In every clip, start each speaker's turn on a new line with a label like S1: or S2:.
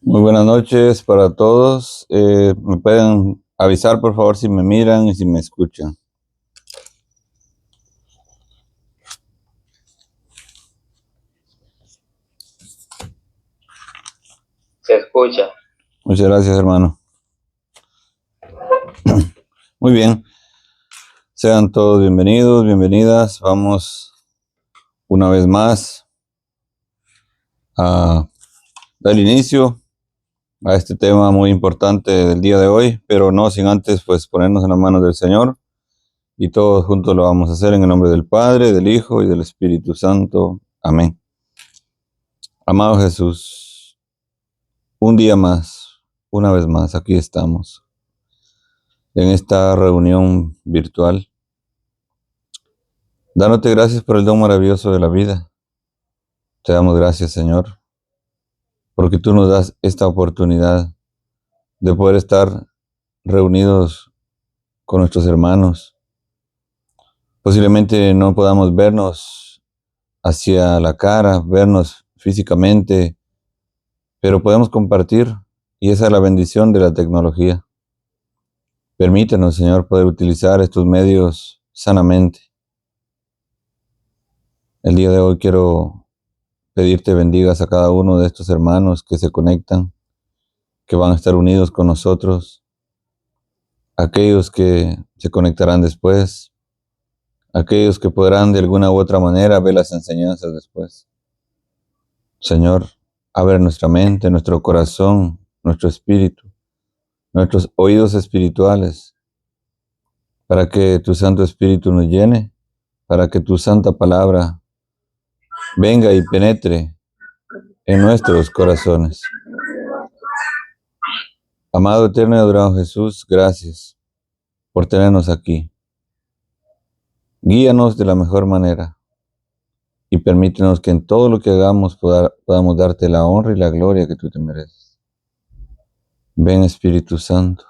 S1: Muy buenas noches para todos. ¿Me pueden avisar, por favor, si me miran y si me escuchan?
S2: Se escucha.
S1: Muchas gracias, hermano. Muy bien. Sean todos bienvenidos, bienvenidas. Vamos una vez más a dar inicio a este tema muy importante del día de hoy, pero no sin antes pues ponernos en las manos del Señor, y todos juntos lo vamos a hacer en el nombre del Padre, del Hijo y del Espíritu Santo. Amén. Amado Jesús, un día más, una vez más, aquí estamos en esta reunión virtual, dándote gracias por el don maravilloso de la vida. Te damos gracias, Señor, porque tú nos das esta oportunidad de poder estar reunidos con nuestros hermanos. Posiblemente no podamos vernos hacia la cara, vernos físicamente, pero podemos compartir, y esa es la bendición de la tecnología. Permítanos, Señor, poder utilizar estos medios sanamente. El día de hoy quiero pedirte bendigas a cada uno de estos hermanos que se conectan, que van a estar unidos con nosotros, aquellos que se conectarán después, aquellos que podrán de alguna u otra manera ver las enseñanzas después. Señor, abre nuestra mente, nuestro corazón, nuestro espíritu, nuestros oídos espirituales, para que tu Santo Espíritu nos llene, para que tu santa palabra venga y penetre en nuestros corazones. Amado, eterno y adorado Jesús, gracias por tenernos aquí. Guíanos de la mejor manera y permítenos que en todo lo que hagamos podamos darte la honra y la gloria que tú te mereces. Ven, Espíritu Santo,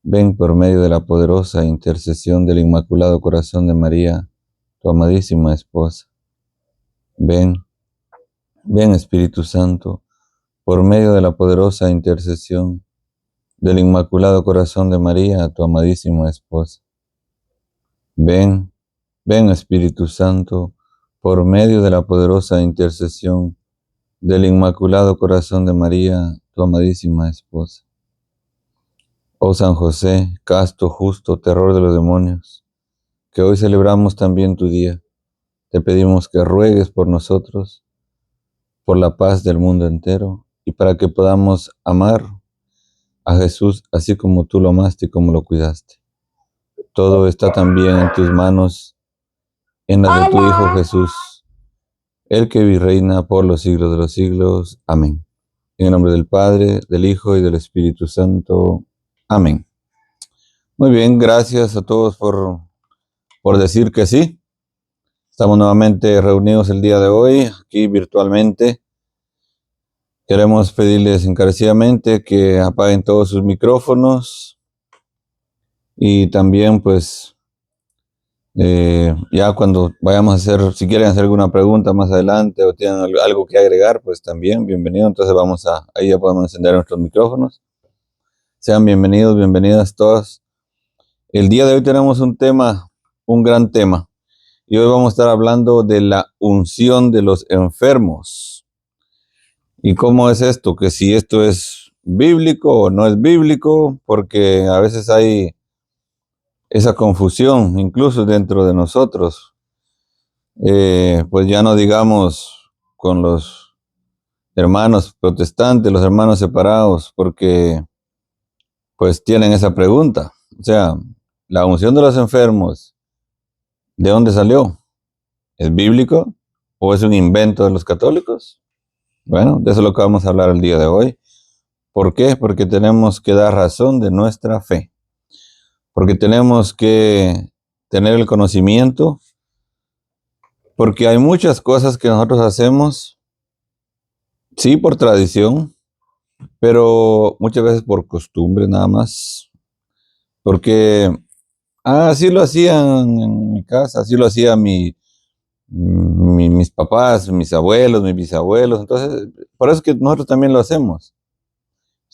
S1: ven por medio de la poderosa intercesión del Inmaculado Corazón de María, tu amadísima esposa. Ven, ven, Espíritu Santo, por medio de la poderosa intercesión del Inmaculado Corazón de María, tu amadísima esposa. Ven, ven, Espíritu Santo, por medio de la poderosa intercesión del Inmaculado Corazón de María, tu amadísima esposa. Oh San José, casto, justo, terror de los demonios, que hoy celebramos también tu día, te pedimos que ruegues por nosotros, por la paz del mundo entero, y para que podamos amar a Jesús así como tú lo amaste y como lo cuidaste. Todo está también en tus manos, en las de tu Hijo Jesús, el que vive y reina por los siglos de los siglos. Amén. En el nombre del Padre, del Hijo y del Espíritu Santo. Amén. Muy bien, gracias a todos por decir que sí. Estamos nuevamente reunidos el día de hoy, aquí virtualmente. Queremos pedirles encarecidamente que apaguen todos sus micrófonos y también pues ya cuando vayamos a hacer, si quieren hacer alguna pregunta más adelante o tienen algo que agregar, pues también bienvenido. Entonces ahí ya podemos encender nuestros micrófonos. Sean bienvenidos, bienvenidas todas. El día de hoy tenemos un tema, un gran tema, y hoy vamos a estar hablando de la unción de los enfermos. ¿Y cómo es esto? Que si esto es bíblico o no es bíblico, porque a veces hay esa confusión, incluso dentro de nosotros. Pues ya no digamos con los hermanos protestantes, los hermanos separados, porque pues tienen esa pregunta. O sea, la unción de los enfermos, ¿de dónde salió? ¿Es bíblico o es un invento de los católicos? Bueno, de eso es lo que vamos a hablar el día de hoy. ¿Por qué? Porque tenemos que dar razón de nuestra fe. Porque tenemos que tener el conocimiento, porque hay muchas cosas que nosotros hacemos, sí, por tradición, pero muchas veces por costumbre nada más. Porque así lo hacían en mi casa, así lo hacían mis papás, mis abuelos, mis bisabuelos. Entonces, por eso es que nosotros también lo hacemos.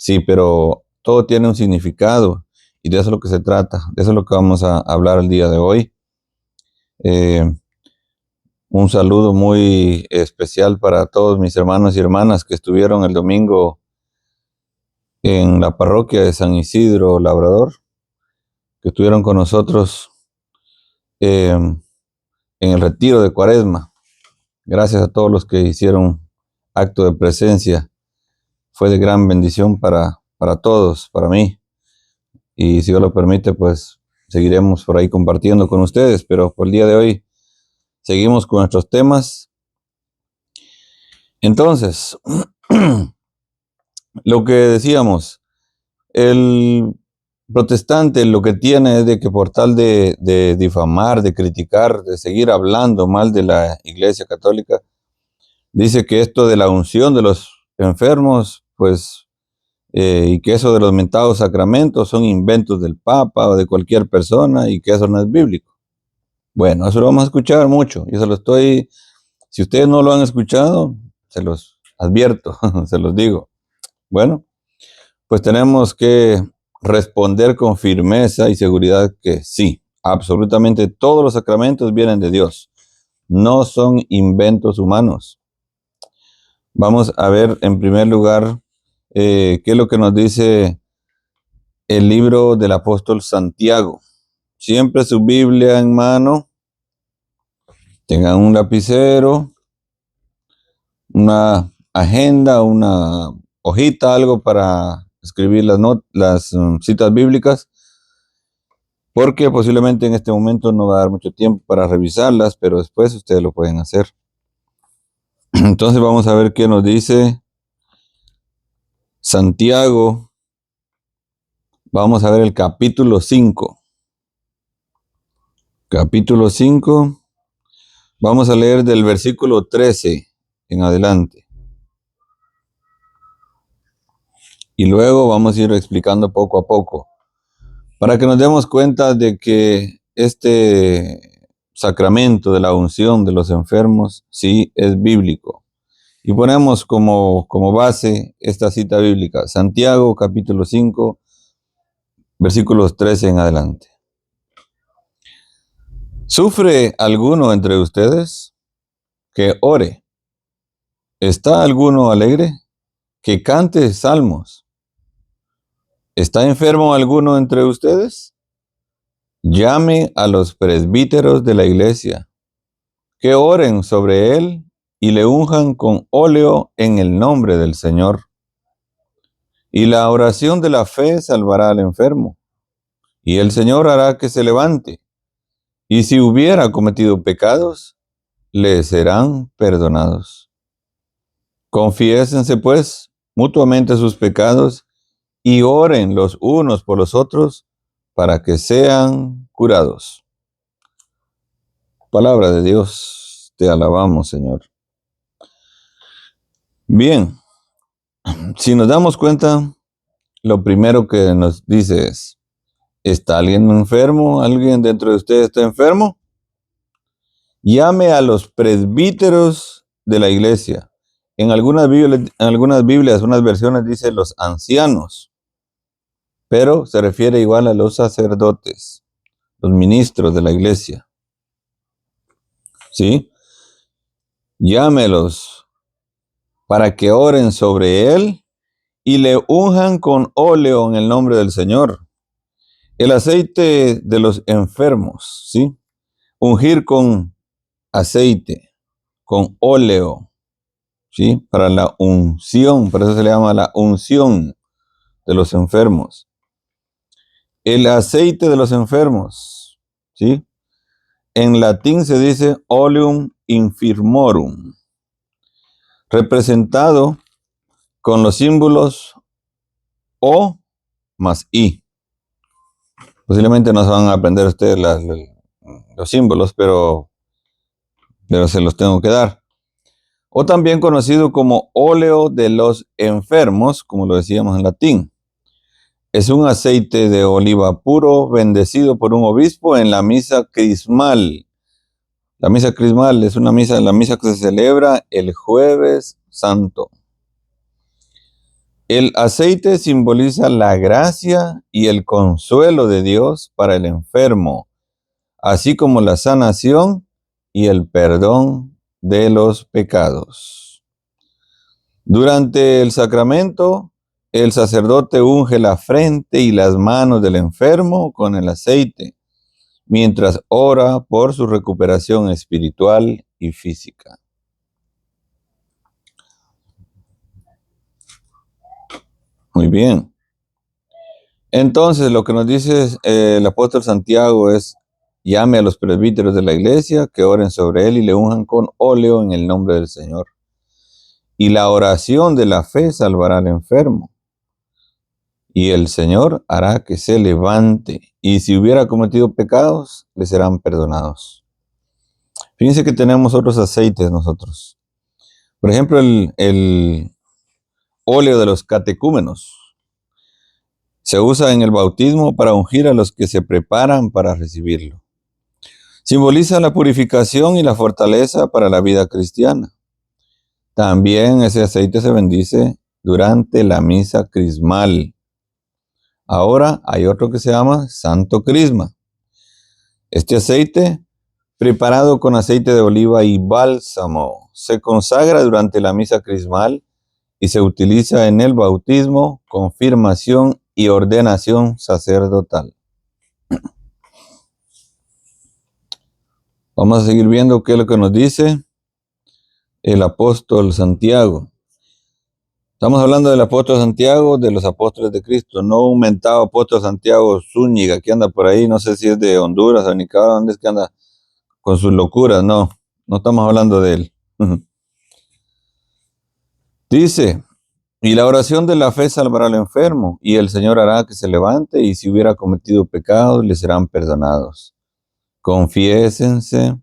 S1: Sí, pero todo tiene un significado y de eso es lo que se trata. De eso es lo que vamos a hablar el día de hoy. Un saludo muy especial para todos mis hermanos y hermanas que estuvieron el domingo en la parroquia de San Isidro Labrador, que estuvieron con nosotros en el retiro de Cuaresma. Gracias a todos los que hicieron acto de presencia. Fue de gran bendición para todos, para mí. Y si Dios lo permite, pues seguiremos por ahí compartiendo con ustedes. Pero por el día de hoy seguimos con nuestros temas. Entonces, lo que decíamos, el protestante lo que tiene es de que por tal de difamar, de criticar, de seguir hablando mal de la Iglesia Católica, dice que esto de la unción de los enfermos, pues, y que eso de los mentados sacramentos son inventos del Papa o de cualquier persona y que eso no es bíblico. Bueno, eso lo vamos a escuchar mucho. Yo se lo estoy, si ustedes no lo han escuchado, se los advierto, se los digo. Bueno, pues tenemos que responder con firmeza y seguridad que sí, absolutamente todos los sacramentos vienen de Dios, no son inventos humanos. Vamos a ver en primer lugar qué es lo que nos dice el libro del apóstol Santiago. Siempre su Biblia en mano, tengan un lapicero, una agenda, una hojita, algo para escribir las citas bíblicas, porque posiblemente en este momento no va a dar mucho tiempo para revisarlas, pero después ustedes lo pueden hacer. Entonces vamos a ver qué nos dice Santiago. Vamos a ver el capítulo 5. Capítulo 5. Vamos a leer del versículo 13 en adelante. Y luego vamos a ir explicando poco a poco, para que nos demos cuenta de que este sacramento de la unción de los enfermos sí es bíblico. Y ponemos como base esta cita bíblica, Santiago capítulo 5, versículos 13 en adelante. ¿Sufre alguno entre ustedes? Que ore. ¿Está alguno alegre? Que cante salmos. ¿Está enfermo alguno entre ustedes? Llame a los presbíteros de la iglesia, que oren sobre él y le unjan con óleo en el nombre del Señor. Y la oración de la fe salvará al enfermo, y el Señor hará que se levante. Y si hubiera cometido pecados, le serán perdonados. Confiésense, pues, mutuamente sus pecados y oren los unos por los otros para que sean curados. Palabra de Dios, te alabamos, Señor. Bien, si nos damos cuenta, lo primero que nos dice es, ¿está alguien enfermo? ¿Alguien dentro de ustedes está enfermo? Llame a los presbíteros de la iglesia. En algunas Biblias, unas versiones dice los ancianos, pero se refiere igual a los sacerdotes, los ministros de la iglesia. ¿Sí? Llámelos para que oren sobre él y le unjan con óleo en el nombre del Señor. El aceite de los enfermos, ¿sí? Ungir con aceite, con óleo, ¿sí? Para la unción, por eso se le llama la unción de los enfermos. El aceite de los enfermos, ¿sí? En latín se dice oleum infirmorum, representado con los símbolos O más I. Posiblemente no se van a aprender ustedes los símbolos, pero se los tengo que dar. O también conocido como óleo de los enfermos, como lo decíamos en latín. Es un aceite de oliva puro bendecido por un obispo en la misa crismal. La misa crismal es la misa que se celebra el Jueves Santo. El aceite simboliza la gracia y el consuelo de Dios para el enfermo, así como la sanación y el perdón de los pecados. Durante el sacramento, el sacerdote unge la frente y las manos del enfermo con el aceite, mientras ora por su recuperación espiritual y física. Muy bien. Entonces, lo que nos dice el apóstol Santiago es: llame a los presbíteros de la iglesia que oren sobre él y le unjan con óleo en el nombre del Señor. Y la oración de la fe salvará al enfermo, y el Señor hará que se levante, y si hubiera cometido pecados, le serán perdonados. Fíjense que tenemos otros aceites nosotros. Por ejemplo, el óleo de los catecúmenos se usa en el bautismo para ungir a los que se preparan para recibirlo. Simboliza la purificación y la fortaleza para la vida cristiana. También ese aceite se bendice durante la misa crismal. Ahora hay otro que se llama Santo Crisma. Este aceite, preparado con aceite de oliva y bálsamo, se consagra durante la misa crismal y se utiliza en el bautismo, confirmación y ordenación sacerdotal. Vamos a seguir viendo qué es lo que nos dice el apóstol Santiago. Estamos hablando del apóstol Santiago, de los apóstoles de Cristo, no un mentado apóstol Santiago Zúñiga que anda por ahí, no sé si es de Honduras o Nicaragua, ¿dónde es que anda con sus locuras? No estamos hablando de él. Dice: y la oración de la fe salvará al enfermo, y el Señor hará que se levante, y si hubiera cometido pecados, le serán perdonados. Confiésense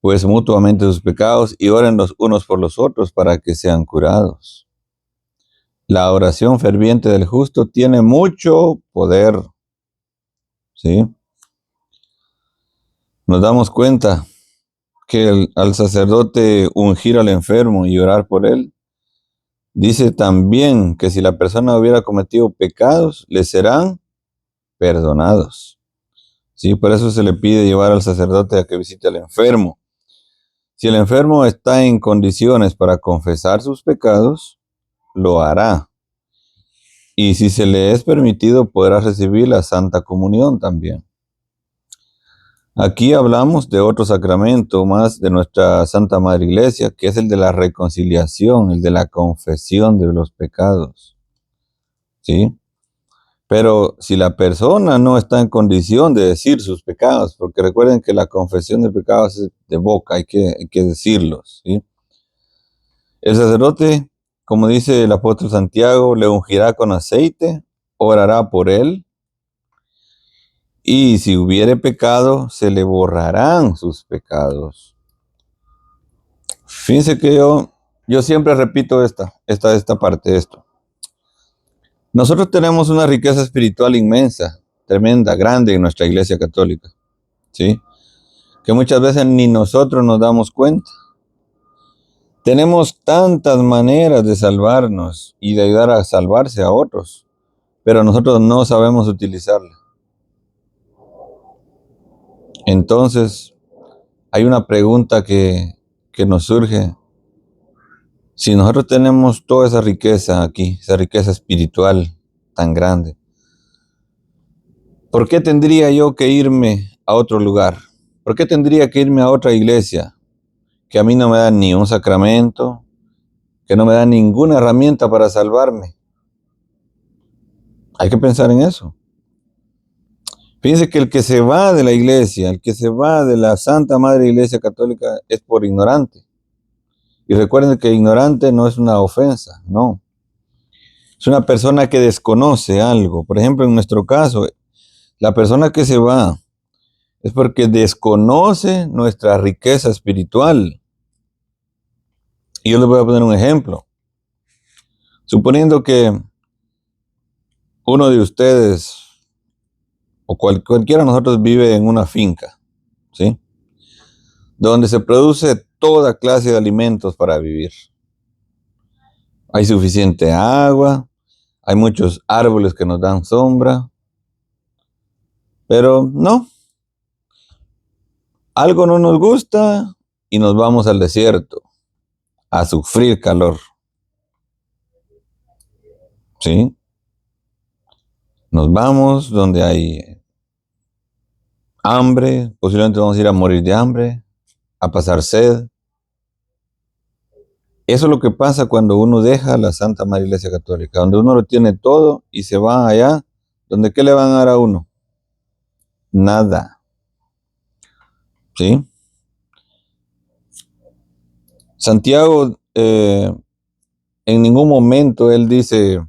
S1: pues mutuamente sus pecados y oren los unos por los otros para que sean curados. La oración ferviente del justo tiene mucho poder. ¿Sí? Nos damos cuenta que al sacerdote ungir al enfermo y orar por él, dice también que si la persona hubiera cometido pecados, le serán perdonados. ¿Sí? Por eso se le pide llevar al sacerdote a que visite al enfermo. Si el enfermo está en condiciones para confesar sus pecados, lo hará. Y si se le es permitido, podrá recibir la Santa Comunión también. Aquí hablamos de otro sacramento más de nuestra Santa Madre Iglesia, que es el de la reconciliación, el de la confesión de los pecados. ¿Sí? Pero si la persona no está en condición de decir sus pecados, porque recuerden que la confesión de pecados es de boca, hay que decirlos, ¿sí? El sacerdote, como dice el apóstol Santiago, le ungirá con aceite, orará por él, y si hubiere pecado, se le borrarán sus pecados. Fíjense que yo siempre repito esta parte de esto. Nosotros tenemos una riqueza espiritual inmensa, tremenda, grande en nuestra Iglesia Católica, ¿sí? Que muchas veces ni nosotros nos damos cuenta. Tenemos tantas maneras de salvarnos y de ayudar a salvarse a otros, pero nosotros no sabemos utilizarla. Entonces, hay una pregunta que nos surge. Si nosotros tenemos toda esa riqueza aquí, esa riqueza espiritual tan grande, ¿por qué tendría yo que irme a otro lugar? ¿Por qué tendría que irme a otra iglesia que a mí no me da ni un sacramento, que no me da ninguna herramienta para salvarme? Hay que pensar en eso. Fíjense que el que se va de la iglesia, el que se va de la Santa Madre Iglesia Católica es por ignorante. Y recuerden que ignorante no es una ofensa, no. Es una persona que desconoce algo. Por ejemplo, en nuestro caso, la persona que se va es porque desconoce nuestra riqueza espiritual. Y yo les voy a poner un ejemplo. Suponiendo que uno de ustedes o cualquiera de nosotros vive en una finca, ¿sí? Donde se produce toda clase de alimentos para vivir. hay suficiente agua, hay muchos árboles que nos dan sombra, pero no, algo no nos gusta y nos vamos al desierto a sufrir calor, ¿sí? Nos vamos donde hay hambre, posiblemente vamos a ir a morir de hambre, a pasar sed. Eso es lo que pasa cuando uno deja la Santa Madre Iglesia Católica, donde uno lo tiene todo y se va allá, donde ¿qué le van a dar a uno? Nada, ¿sí? Santiago, en ningún momento él dice,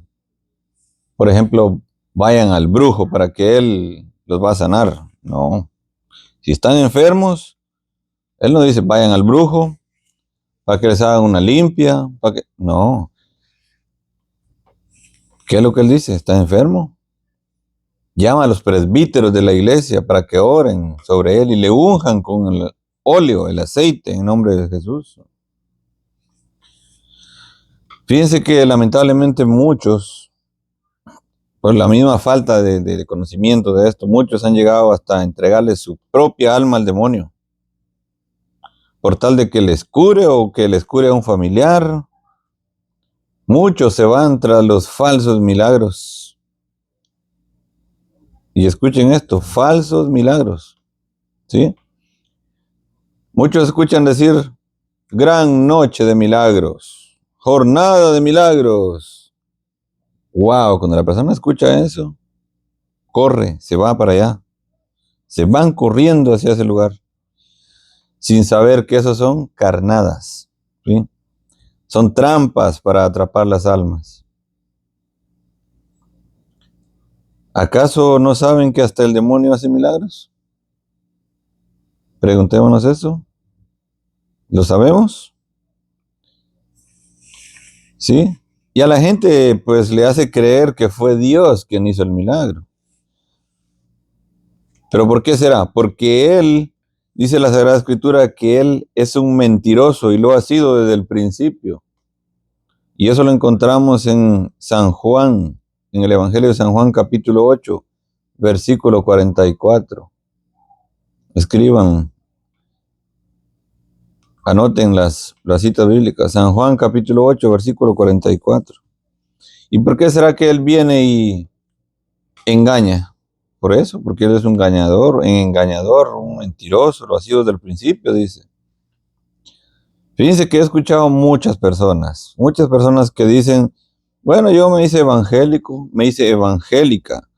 S1: por ejemplo, vayan al brujo para que él los va a sanar. No, si están enfermos, él no dice vayan al brujo para que les hagan una limpia, para que... No, ¿qué es lo que él dice? ¿Está enfermo? Llama a los presbíteros de la iglesia para que oren sobre él y le unjan con el óleo, el aceite, en nombre de Jesús. Fíjense que lamentablemente muchos, por la misma falta de conocimiento de esto, muchos han llegado hasta entregarle su propia alma al demonio, por tal de que les cure o que les cure a un familiar. Muchos se van tras los falsos milagros. Y escuchen esto, falsos milagros, ¿sí? Muchos escuchan decir, gran noche de milagros, jornada de milagros. Wow, cuando la persona escucha eso, corre, se va para allá. Se van corriendo hacia ese lugar, sin saber que esos son carnadas, ¿sí? Son trampas para atrapar las almas. ¿Acaso no saben que hasta el demonio hace milagros? Preguntémonos eso. ¿Lo sabemos? ¿Sí? Y a la gente pues le hace creer que fue Dios quien hizo el milagro. ¿Pero por qué será? Porque Él, dice la Sagrada Escritura, que Él es un mentiroso y lo ha sido desde el principio. Y eso lo encontramos en San Juan, en el Evangelio de San Juan capítulo 8, versículo 44. Escriban, anoten las citas bíblicas. San Juan capítulo 8, versículo 44. ¿Y por qué será que Él viene y engaña? Por eso, porque Él es un engañador, un mentiroso, lo ha sido desde el principio, dice. Fíjense que he escuchado muchas personas que dicen, bueno, yo me hice evangélico, me hice evangélica,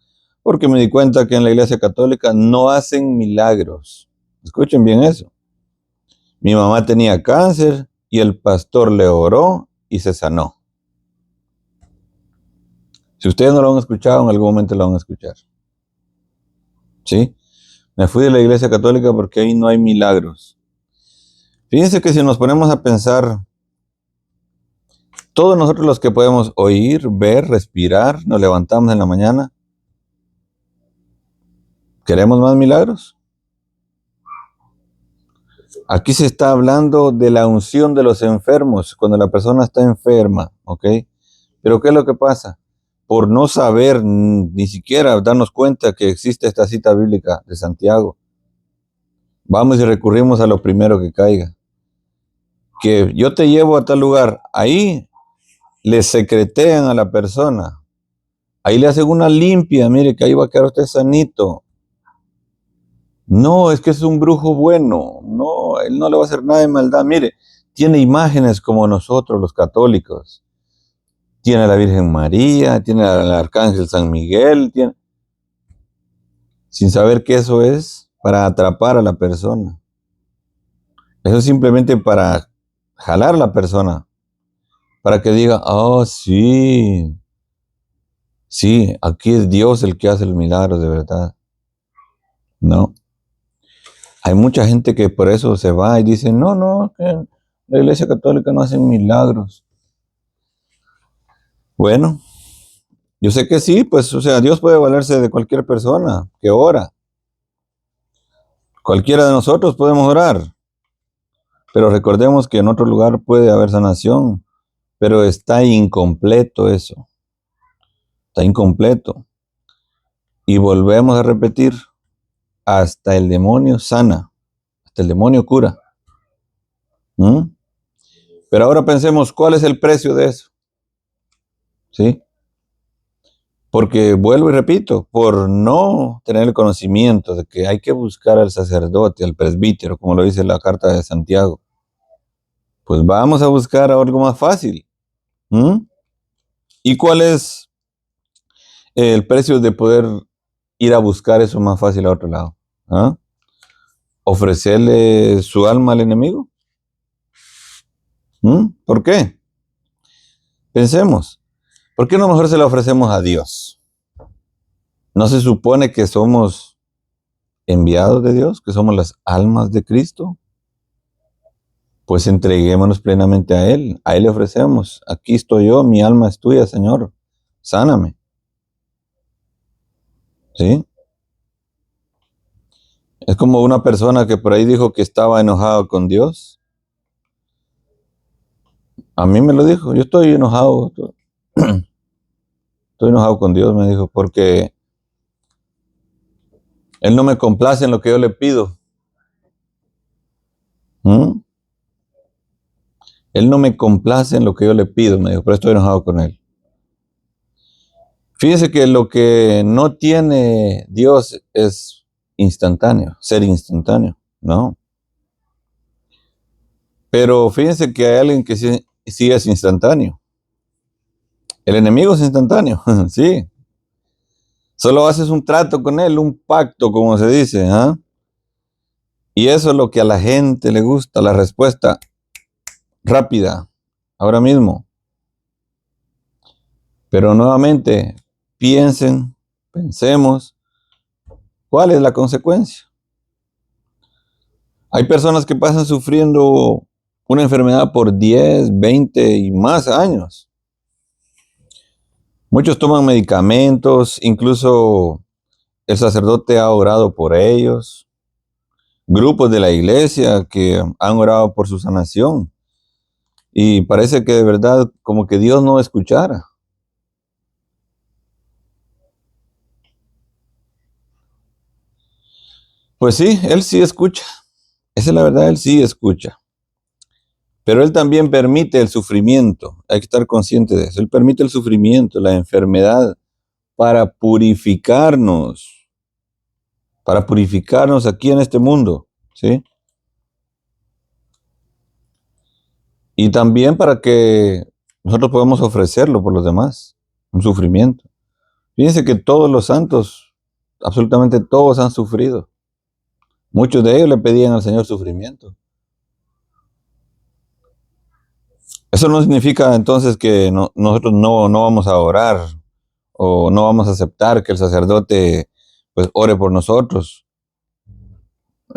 S1: porque me di cuenta que en la Iglesia Católica no hacen milagros. Escuchen bien eso. Mi mamá tenía cáncer y el pastor le oró y se sanó. Si ustedes no lo han escuchado, en algún momento lo van a escuchar. ¿Sí? Me fui de la Iglesia Católica porque ahí no hay milagros. Fíjense que si nos ponemos a pensar, todos nosotros los que podemos oír, ver, respirar, nos levantamos en la mañana, ¿queremos más milagros? Aquí se está hablando de la unción de los enfermos, cuando la persona está enferma, ¿ok? Pero ¿qué es lo que pasa? Por no saber, ni siquiera darnos cuenta que existe esta cita bíblica de Santiago, vamos y recurrimos a lo primero que caiga. Que yo te llevo a tal lugar, ahí le secretean a la persona, ahí le hacen una limpia, mire que ahí va a quedar usted sanito. No, es que es un brujo bueno, no, él no le va a hacer nada de maldad. Mire, tiene imágenes como nosotros los católicos. Tiene a la Virgen María, tiene al Arcángel San Miguel, sin saber que eso es para atrapar a la persona. Eso es simplemente para jalar a la persona, para que diga, oh sí, sí, aquí es Dios el que hace el milagro de verdad. No. Hay mucha gente que por eso se va y dice, no, que la Iglesia Católica no hace milagros. Bueno, yo sé que sí, pues, o sea, Dios puede valerse de cualquier persona que ora. Cualquiera de nosotros podemos orar. Pero recordemos que en otro lugar puede haber sanación, pero está incompleto eso. Está incompleto. Y volvemos a repetir, hasta el demonio sana, hasta el demonio cura. ¿Mm? Pero ahora pensemos, ¿cuál es el precio de eso? ¿Sí? Porque vuelvo y repito, por no tener el conocimiento de que hay que buscar al sacerdote, al presbítero, como lo dice la carta de Santiago, pues vamos a buscar algo más fácil. ¿Mm? ¿Y cuál es el precio de poder ir a buscar eso más fácil a otro lado? ¿Ah? ¿Ofrecerle su alma al enemigo? ¿Mm? ¿Por qué? Pensemos, ¿por qué no mejor se la ofrecemos a Dios? ¿No se supone que somos enviados de Dios, que somos las almas de Cristo? Pues entreguémonos plenamente a Él le ofrecemos, aquí estoy yo, mi alma es tuya, Señor, sáname. ¿Sí? Es como una persona que por ahí dijo que estaba enojado con Dios. A mí me lo dijo, yo estoy enojado, estoy enojado con Dios, me dijo, porque Él no me complace en lo que yo le pido. ¿Mm? Él no me complace en lo que yo le pido, me dijo, pero estoy enojado con Él. Fíjese que lo que no tiene Dios es instantáneo, ser instantáneo, ¿no? Pero fíjense que hay alguien que sí es instantáneo. El enemigo es instantáneo, sí. Solo haces un trato con él, un pacto, como se dice, ¿ah? Y eso es lo que a la gente le gusta, la respuesta rápida, ahora mismo. Pero nuevamente, pensemos, ¿cuál es la consecuencia? Hay personas que pasan sufriendo una enfermedad por 10, 20 y más años. Muchos toman medicamentos, incluso el sacerdote ha orado por ellos. Grupos de la iglesia que han orado por su sanación. Y parece que de verdad como que Dios no escuchara. Pues sí, Él sí escucha. Esa es la verdad, Él sí escucha. Pero Él también permite el sufrimiento. Hay que estar consciente de eso. Él permite el sufrimiento, la enfermedad, para purificarnos aquí en este mundo, ¿sí? Y también para que nosotros podamos ofrecerlo por los demás, un sufrimiento. Fíjense que todos los santos, absolutamente todos han sufrido. Muchos de ellos le pedían al Señor sufrimiento. Eso no significa entonces que nosotros no vamos a orar o no vamos a aceptar que el sacerdote pues ore por nosotros.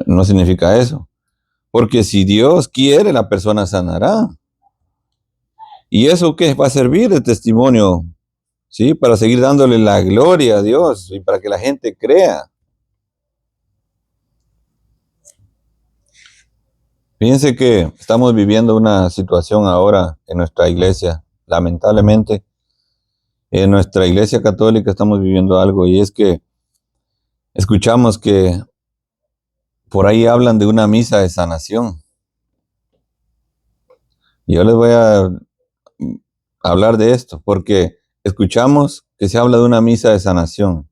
S1: No significa eso. Porque si Dios quiere, la persona sanará. ¿Y eso qué va a servir de testimonio? ¿Sí? Para seguir dándole la gloria a Dios y para que la gente crea. Fíjense que estamos viviendo una situación ahora en nuestra iglesia, lamentablemente. En nuestra iglesia católica estamos viviendo algo y es que escuchamos que por ahí hablan de una misa de sanación. Y yo les voy a hablar de esto porque escuchamos que se habla de una misa de sanación.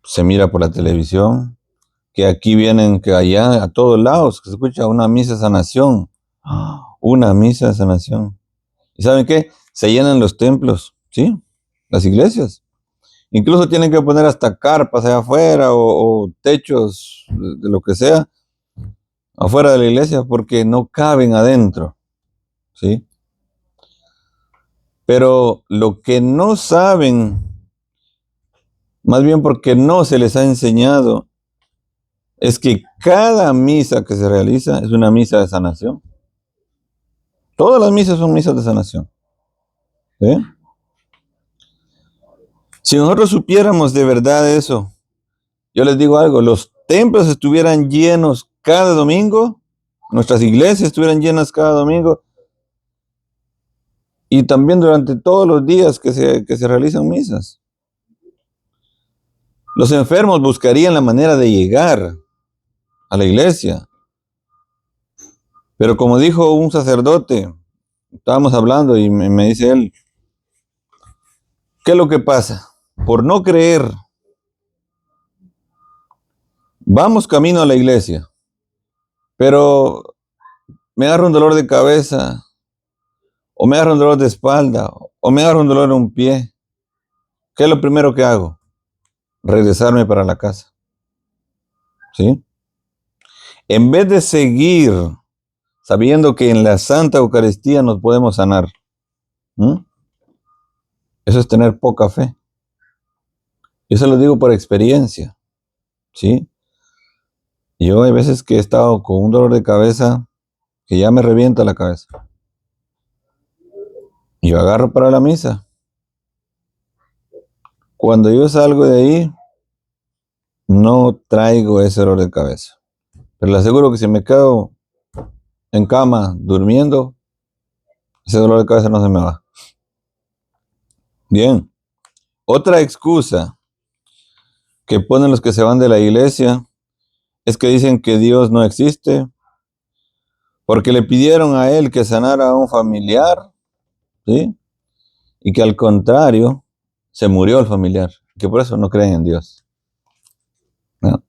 S1: Se mira por la televisión, que aquí vienen, que allá, a todos lados, que se escucha una misa de sanación. Una misa de sanación. ¿Y saben qué? Se llenan los templos, ¿sí? Las iglesias. Incluso tienen que poner hasta carpas allá afuera o techos de lo que sea afuera de la iglesia porque no caben adentro, ¿sí? Pero lo que no saben, más bien porque no se les ha enseñado, es que cada misa que se realiza es una misa de sanación. Todas las misas son misas de sanación, ¿sí? Si nosotros supiéramos de verdad eso, yo les digo algo, los templos estuvieran llenos cada domingo, nuestras iglesias estuvieran llenas cada domingo, y también durante todos los días que se realizan misas. Los enfermos buscarían la manera de llegar a la iglesia. Pero como dijo un sacerdote, estábamos hablando y me dice él, ¿qué es lo que pasa? Por no creer, vamos camino a la iglesia, pero me agarra un dolor de cabeza, o me agarra un dolor de espalda, o me agarra un dolor en un pie. ¿Qué es lo primero que hago? Regresarme para la casa. ¿Sí? En vez de seguir sabiendo que en la Santa Eucaristía nos podemos sanar. Eso es tener poca fe. Yo se lo digo por experiencia. ¿Sí? Yo hay veces que he estado con un dolor de cabeza que ya me revienta la cabeza. Y yo agarro para la misa. Cuando yo salgo de ahí, no traigo ese dolor de cabeza. Pero le aseguro que si me quedo en cama durmiendo, ese dolor de cabeza no se me va. Bien. Otra excusa que ponen los que se van de la iglesia es que dicen que Dios no existe porque le pidieron a él que sanara a un familiar, ¿sí? Y que al contrario, se murió el familiar, que por eso no creen en Dios. ¿No?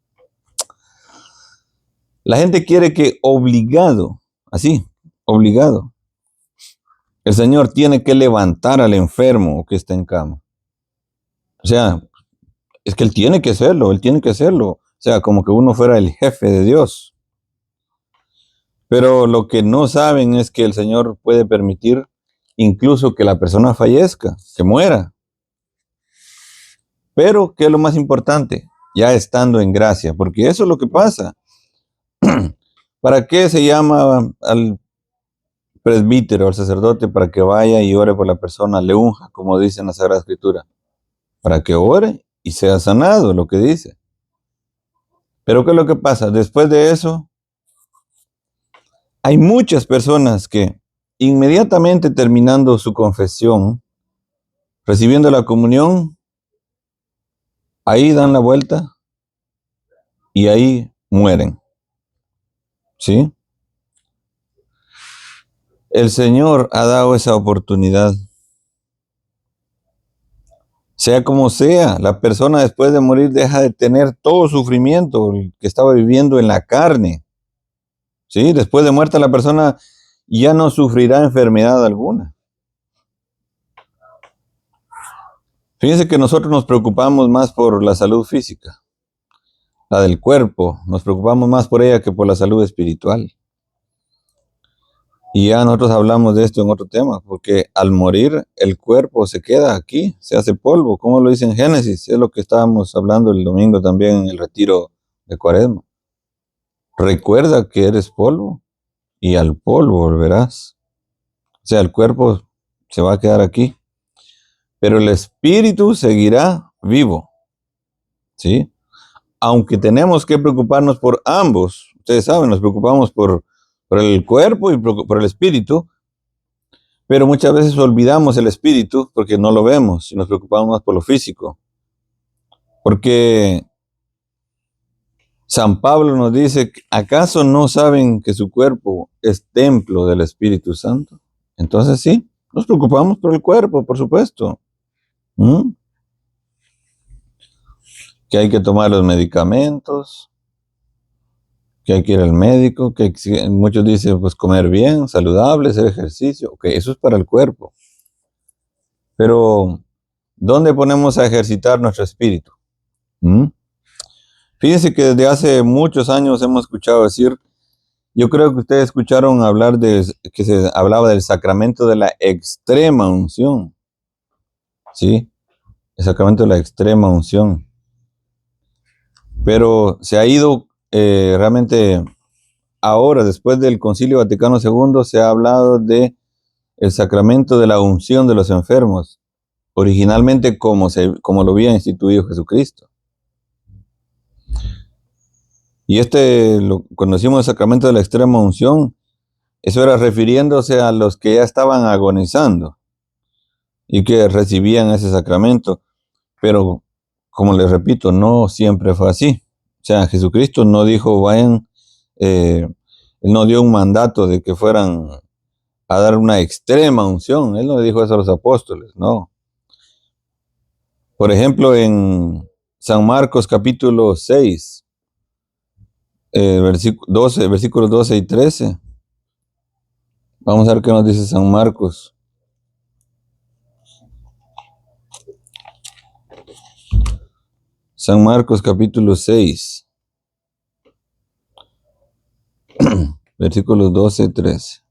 S1: La gente quiere que obligado, así, obligado, el Señor tiene que levantar al enfermo que está en cama. O sea, es que Él tiene que hacerlo, Él tiene que hacerlo. O sea, como que uno fuera el jefe de Dios. Pero lo que no saben es que el Señor puede permitir incluso que la persona fallezca, que muera. Pero, ¿qué es lo más importante? Ya estando en gracia, porque eso es lo que pasa. ¿Para qué se llama al presbítero, al sacerdote, para que vaya y ore por la persona, le unja, como dice en la Sagrada Escritura? Para que ore y sea sanado, lo que dice. Pero ¿qué es lo que pasa? Después de eso, hay muchas personas que inmediatamente terminando su confesión, recibiendo la comunión, ahí dan la vuelta y ahí mueren. ¿Sí? El Señor ha dado esa oportunidad. Sea como sea, la persona después de morir deja de tener todo sufrimiento que estaba viviendo en la carne. ¿Sí? Después de muerta la persona ya no sufrirá enfermedad alguna. Fíjense que nosotros nos preocupamos más por la salud física, la del cuerpo, nos preocupamos más por ella que por la salud espiritual. Y ya nosotros hablamos de esto en otro tema, porque al morir el cuerpo se queda aquí, se hace polvo, como lo dice en Génesis, es lo que estábamos hablando el domingo también en el retiro de Cuaresma. Recuerda que eres polvo y al polvo volverás. O sea, el cuerpo se va a quedar aquí, pero el espíritu seguirá vivo, ¿sí? Aunque tenemos que preocuparnos por ambos, ustedes saben, nos preocupamos por el cuerpo y por el espíritu, pero muchas veces olvidamos el espíritu porque no lo vemos y nos preocupamos más por lo físico. Porque San Pablo nos dice, ¿acaso no saben que su cuerpo es templo del Espíritu Santo? Entonces sí, nos preocupamos por el cuerpo, por supuesto. Que hay que tomar los medicamentos, que hay que ir al médico, que muchos dicen, pues comer bien, saludable, hacer ejercicio. Ok, eso es para el cuerpo. Pero, ¿dónde ponemos a ejercitar nuestro espíritu? Fíjense que desde hace muchos años hemos escuchado decir, yo creo que ustedes escucharon hablar que se hablaba del sacramento de la extrema unción. ¿Sí? El sacramento de la extrema unción. Pero se ha ido realmente ahora, después del Concilio Vaticano II, se ha hablado de el sacramento de la unción de los enfermos, originalmente como lo había instituido Jesucristo. Y cuando decimos el sacramento de la extrema unción, eso era refiriéndose a los que ya estaban agonizando. y que recibían ese sacramento. Pero, como les repito, no siempre fue así. O sea, Jesucristo no dijo, vayan, Él no dio un mandato de que fueran a dar una extrema unción. Él no le dijo eso a los apóstoles, no. Por ejemplo, en San Marcos capítulo 6, versículos 12 y 13. Vamos a ver qué nos dice San Marcos. San Marcos capítulo 6, versículos 12 y 13.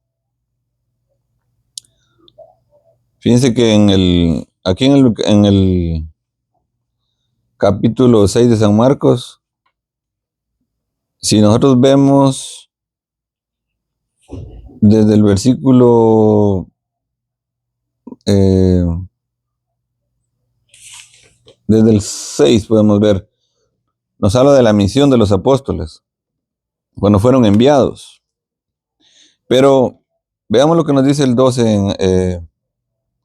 S1: Fíjense que aquí en el capítulo 6 de San Marcos, si nosotros vemos desde el versículo desde el 6 podemos ver, nos habla de la misión de los apóstoles cuando fueron enviados. Pero veamos lo que nos dice el 12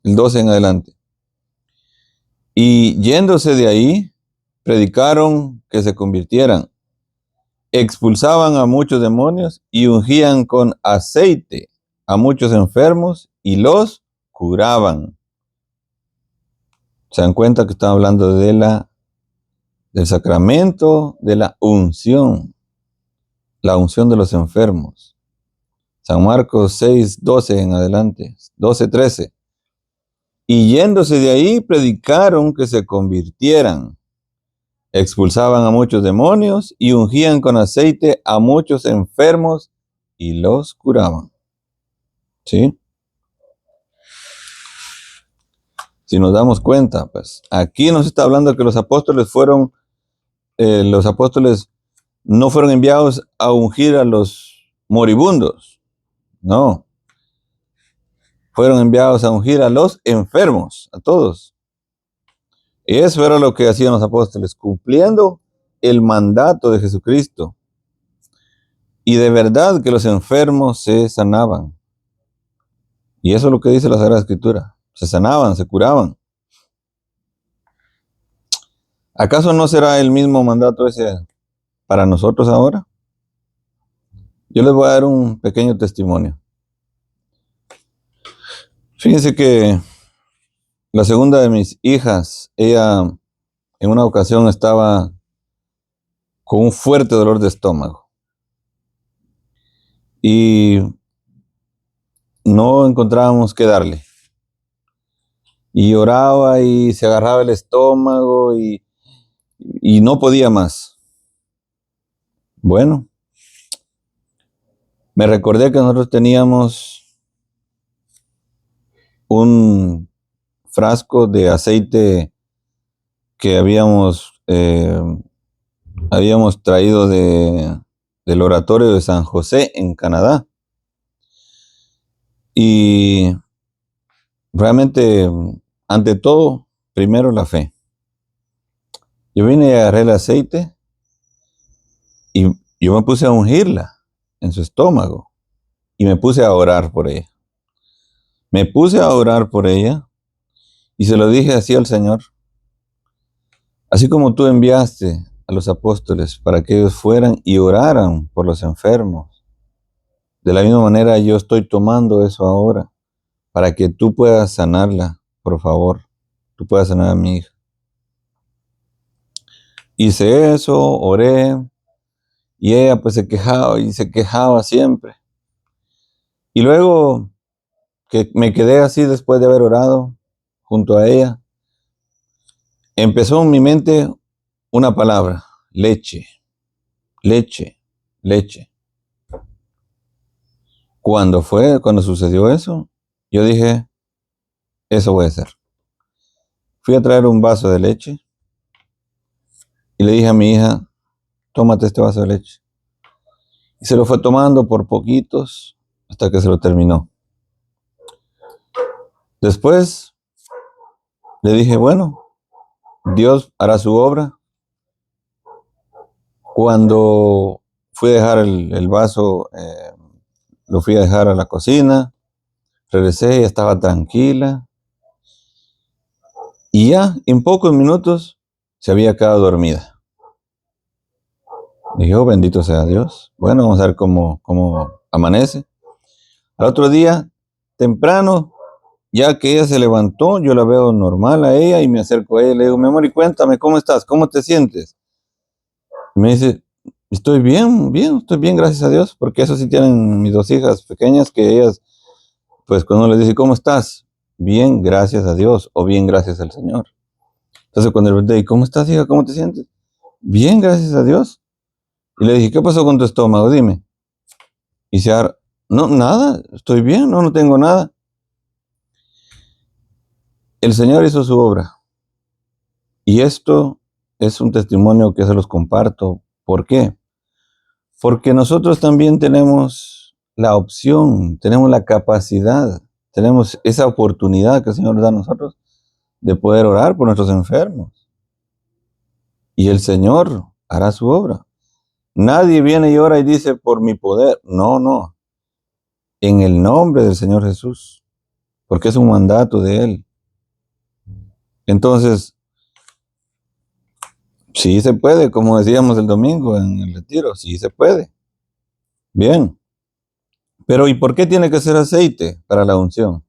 S1: en adelante. Y yéndose de ahí, predicaron que se convirtieran, expulsaban a muchos demonios y ungían con aceite a muchos enfermos y los curaban. Se dan cuenta que están hablando del sacramento de la unción de los enfermos. San Marcos 6, 12 en adelante, 12, 13. Y yéndose de ahí, predicaron que se convirtieran, expulsaban a muchos demonios y ungían con aceite a muchos enfermos y los curaban. ¿Sí? Si nos damos cuenta, pues aquí nos está hablando que los apóstoles no fueron enviados a ungir a los moribundos, no. Fueron enviados a ungir a los enfermos, a todos. Y eso era lo que hacían los apóstoles, cumpliendo el mandato de Jesucristo. Y de verdad que los enfermos se sanaban. Y eso es lo que dice la Sagrada Escritura. Se sanaban, se curaban. ¿Acaso no será el mismo mandato ese para nosotros ahora? Yo les voy a dar un pequeño testimonio. Fíjense que la segunda de mis hijas, ella en una ocasión estaba con un fuerte dolor de estómago. Y no encontrábamos qué darle. Y lloraba y se agarraba el estómago y no podía más. Bueno, me recordé que nosotros teníamos un frasco de aceite que habíamos traído del oratorio de San José en Canadá. Y realmente, ante todo, primero la fe. Yo vine y agarré el aceite y yo me puse a ungirla en su estómago y me puse a orar por ella. Me puse a orar por ella y se lo dije así al Señor. Así como tú enviaste a los apóstoles para que ellos fueran y oraran por los enfermos, de la misma manera yo estoy tomando eso ahora para que tú puedas sanarla, por favor. Tú puedas sanar a mi hija. Hice eso, oré, y ella pues se quejaba siempre. Y luego que me quedé así después de haber orado junto a ella, empezó en mi mente una palabra: leche, leche, leche. Cuando sucedió eso, yo dije, eso voy a hacer. Fui a traer un vaso de leche y le dije a mi hija, tómate este vaso de leche. Y se lo fue tomando por poquitos hasta que se lo terminó. Después le dije, bueno, Dios hará su obra. Cuando fui a dejar el vaso, lo fui a dejar a la cocina, regresé, ella estaba tranquila. Y ya en pocos minutos se había quedado dormida. Dije, oh, bendito sea Dios. Bueno, vamos a ver cómo amanece. Al otro día, temprano, ya que ella se levantó, yo la veo normal a ella y me acerco a ella y le digo, mi amor, y cuéntame, ¿cómo estás? ¿Cómo te sientes? Y me dice, estoy bien, gracias a Dios, porque eso sí tienen mis 2 hijas pequeñas, que ellas, pues cuando les dice, ¿cómo estás? Bien, gracias a Dios, o bien, gracias al Señor. Entonces cuando le pregunté, ¿y cómo estás, hija? ¿Cómo te sientes? Bien, gracias a Dios. Y le dije, ¿qué pasó con tu estómago? Dime. Y se no, nada, estoy bien, no tengo nada. El Señor hizo su obra. Y esto es un testimonio que se los comparto. ¿Por qué? Porque nosotros también tenemos la opción, tenemos la capacidad, tenemos esa oportunidad que el Señor da a nosotros de poder orar por nuestros enfermos. Y el Señor hará su obra. Nadie viene y ora y dice por mi poder. No, no. En el nombre del Señor Jesús. Porque es un mandato de Él. Entonces, sí se puede, como decíamos el domingo en el retiro, sí se puede. Bien. Pero ¿y por qué tiene que ser aceite para la unción?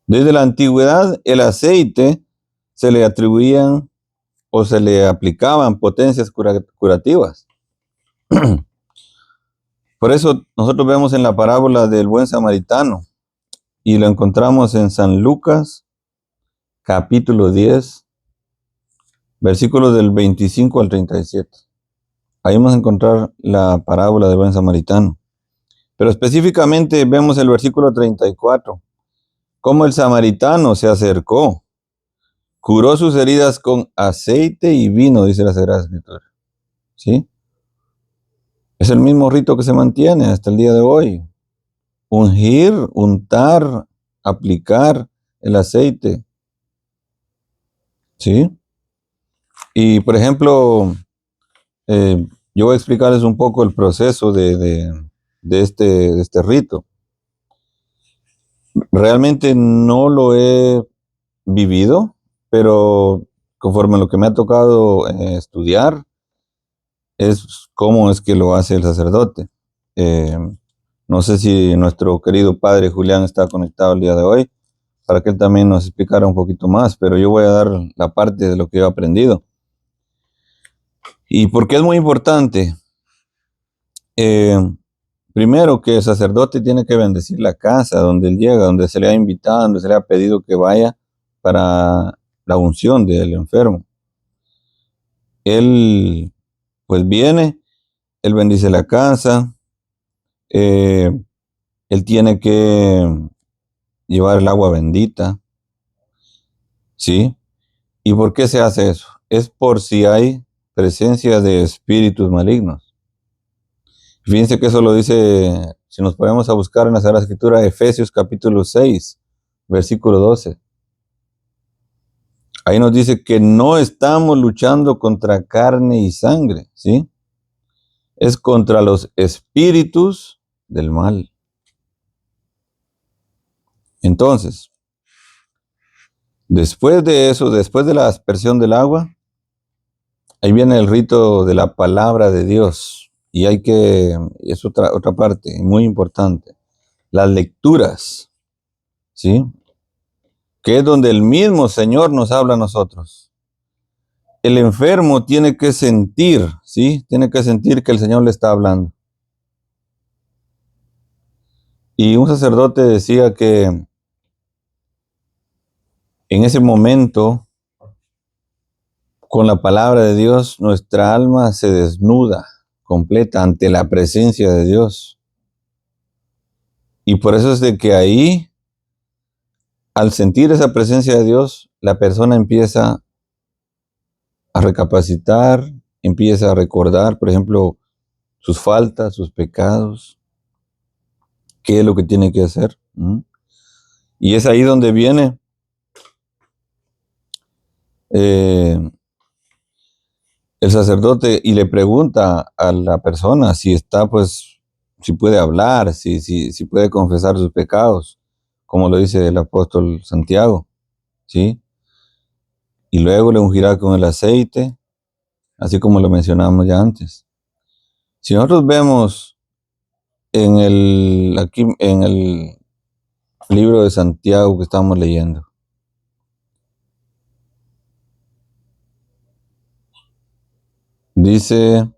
S1: Desde la antigüedad, el aceite se le atribuían o se le aplicaban potencias curativas. Por eso nosotros vemos en la parábola del buen samaritano y lo encontramos en San Lucas, capítulo 10, versículos del 25 al 37. Ahí vamos a encontrar la parábola del buen samaritano. Pero específicamente vemos el versículo 34, cómo el samaritano se acercó, curó sus heridas con aceite y vino, dice la Sagrada Escritura. ¿Sí? Es el mismo rito que se mantiene hasta el día de hoy. Ungir, untar, aplicar el aceite. ¿Sí? Y por ejemplo, yo voy a explicarles un poco el proceso de este rito. Realmente no lo he vivido, pero conforme a lo que me ha tocado estudiar, es cómo es que lo hace el sacerdote. No sé si nuestro querido padre Julián está conectado el día de hoy, para que él también nos explicara un poquito más, pero yo voy a dar la parte de lo que he aprendido. ¿Y por qué es muy importante? Primero, que el sacerdote tiene que bendecir la casa donde él llega, donde se le ha invitado, donde se le ha pedido que vaya para la unción del enfermo. Él, pues viene, él bendice la casa, él tiene que llevar el agua bendita, ¿sí? ¿Y por qué se hace eso? Es por si hay presencia de espíritus malignos. Fíjense que eso lo dice, si nos ponemos a buscar en la Sagrada Escritura, Efesios capítulo 6, versículo 12. Ahí nos dice que no estamos luchando contra carne y sangre, ¿sí? Es contra los espíritus del mal. Entonces, después de eso, después de la aspersión del agua, ahí viene el rito de la palabra de Dios. Y es otra parte muy importante, las lecturas, ¿sí? Que es donde el mismo Señor nos habla a nosotros. El enfermo tiene que sentir, ¿sí? Tiene que sentir que el Señor le está hablando. Y un sacerdote decía que en ese momento, con la palabra de Dios, nuestra alma se desnuda completa ante la presencia de Dios. Y por eso es de que ahí, al sentir esa presencia de Dios, la persona empieza a recapacitar, empieza a recordar, por ejemplo, sus faltas, sus pecados, qué es lo que tiene que hacer. Y es ahí donde viene el sacerdote y le pregunta a la persona si está, pues, si puede hablar, si puede confesar sus pecados, como lo dice el apóstol Santiago, ¿sí? y luego le ungirá con el aceite, así como lo mencionamos ya antes. Si nosotros vemos aquí en el libro de Santiago que estamos leyendo, dice,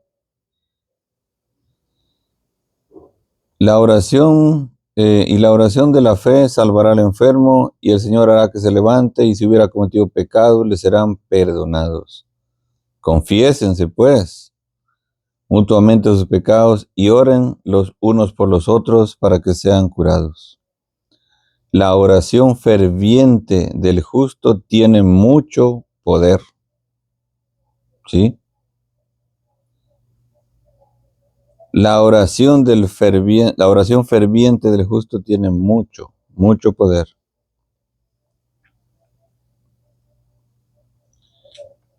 S1: la oración y la oración de la fe salvará al enfermo y el Señor hará que se levante y si hubiera cometido pecado le serán perdonados. Confiésense pues mutuamente sus pecados y oren los unos por los otros para que sean curados. La oración ferviente del justo tiene mucho poder. ¿Sí? La oración ferviente del justo tiene mucho poder.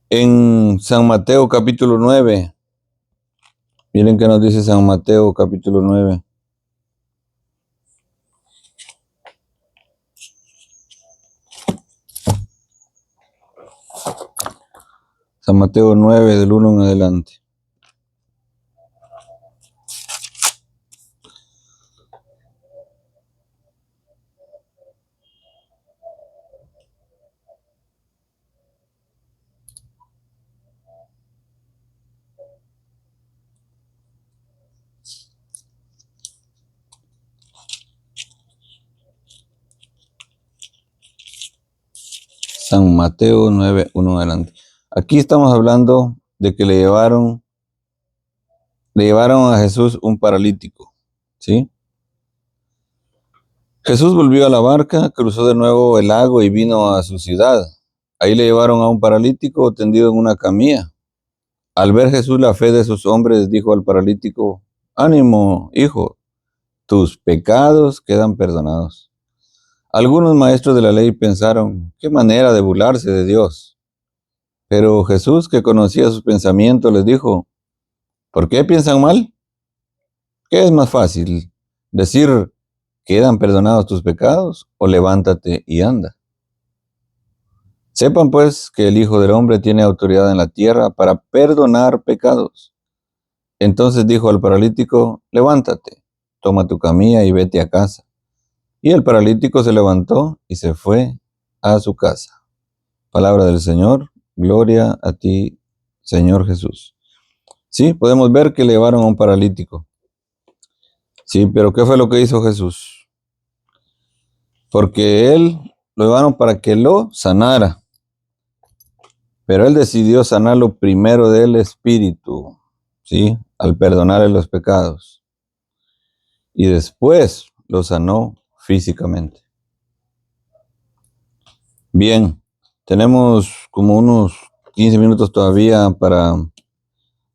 S1: En San Mateo capítulo 9, miren qué nos dice San Mateo capítulo 9. San Mateo 9 del 1 en adelante. San Mateo 9, 1 en adelante. Aquí estamos hablando de que le llevaron a Jesús un paralítico. ¿Sí? Jesús volvió a la barca, cruzó de nuevo el lago y vino a su ciudad. Ahí le llevaron a un paralítico tendido en una camilla. Al ver Jesús la fe de sus hombres, dijo al paralítico, ánimo, hijo, tus pecados quedan perdonados. Algunos maestros de la ley pensaron, qué manera de burlarse de Dios. Pero Jesús, que conocía sus pensamientos, les dijo, ¿por qué piensan mal? ¿Qué es más fácil? ¿Decir, quedan perdonados tus pecados? ¿O levántate y anda? Sepan pues que el Hijo del Hombre tiene autoridad en la tierra para perdonar pecados. Entonces dijo al paralítico, levántate, toma tu camilla y vete a casa. Y el paralítico se levantó y se fue a su casa. Palabra del Señor, gloria a ti, Señor Jesús. Sí, podemos ver que le llevaron a un paralítico. Sí, pero ¿qué fue lo que hizo Jesús? Porque él lo llevaron para que lo sanara. Pero él decidió sanarlo primero del espíritu, ¿sí? Al perdonarle los pecados. Y después lo sanó físicamente. Bien, tenemos como unos 15 minutos todavía para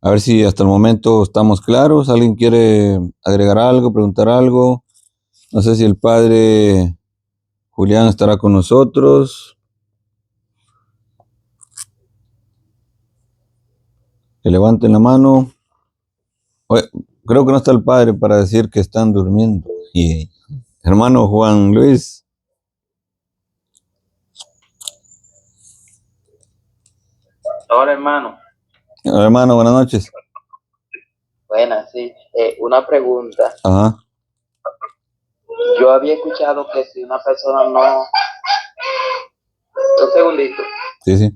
S1: a ver si hasta el momento estamos claros. ¿Alguien quiere agregar algo, preguntar algo? No sé si el padre Julián estará con nosotros. Que levanten la mano. Oye, creo que no está el padre para decir que están durmiendo. Y hermano Juan Luis.
S2: Hola, hermano.
S1: Hermano, buenas noches.
S2: Buenas, sí. Una pregunta.
S1: Ajá.
S2: Yo había escuchado que si una persona no... Un segundito.
S1: Sí, sí.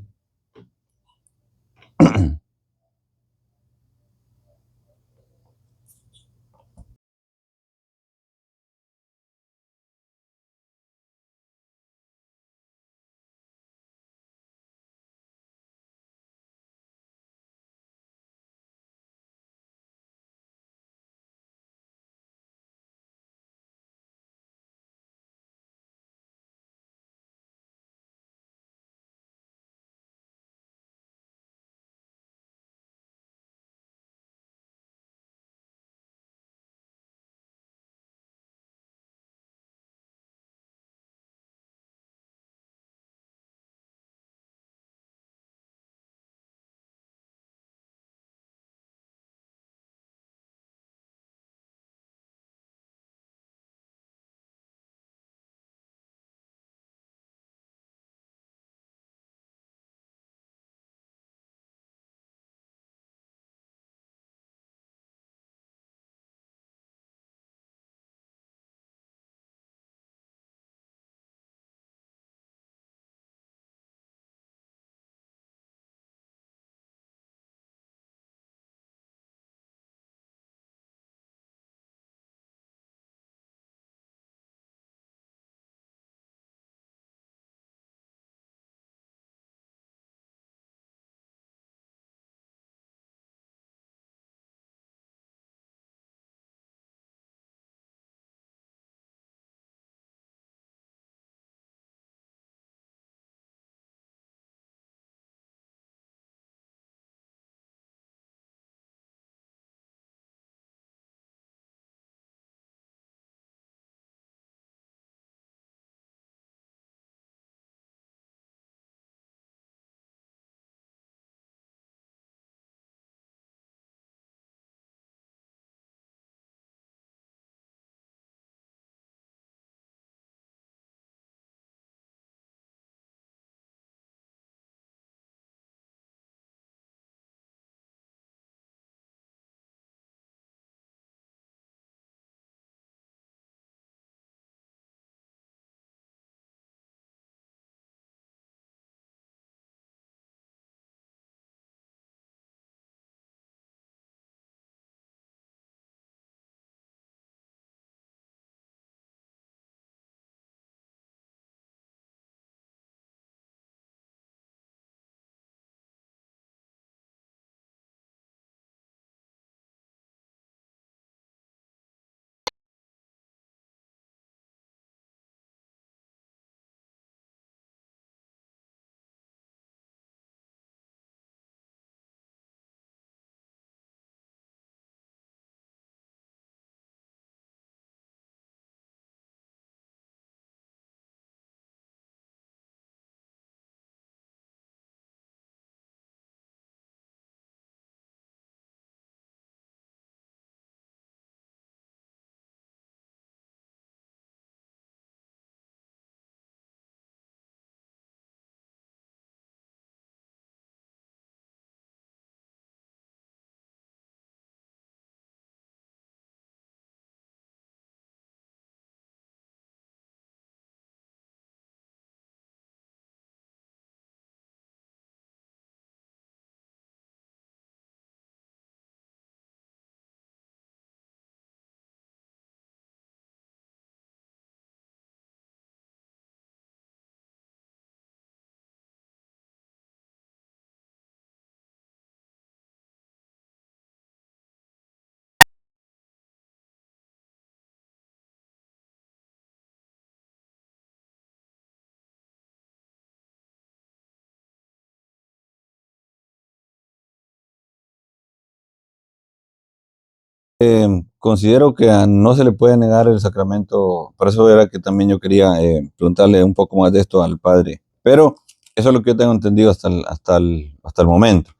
S1: considero que no se le puede negar el sacramento. Por eso era que también yo quería preguntarle un poco más de esto al padre. Pero eso es lo que yo tengo entendido hasta el momento.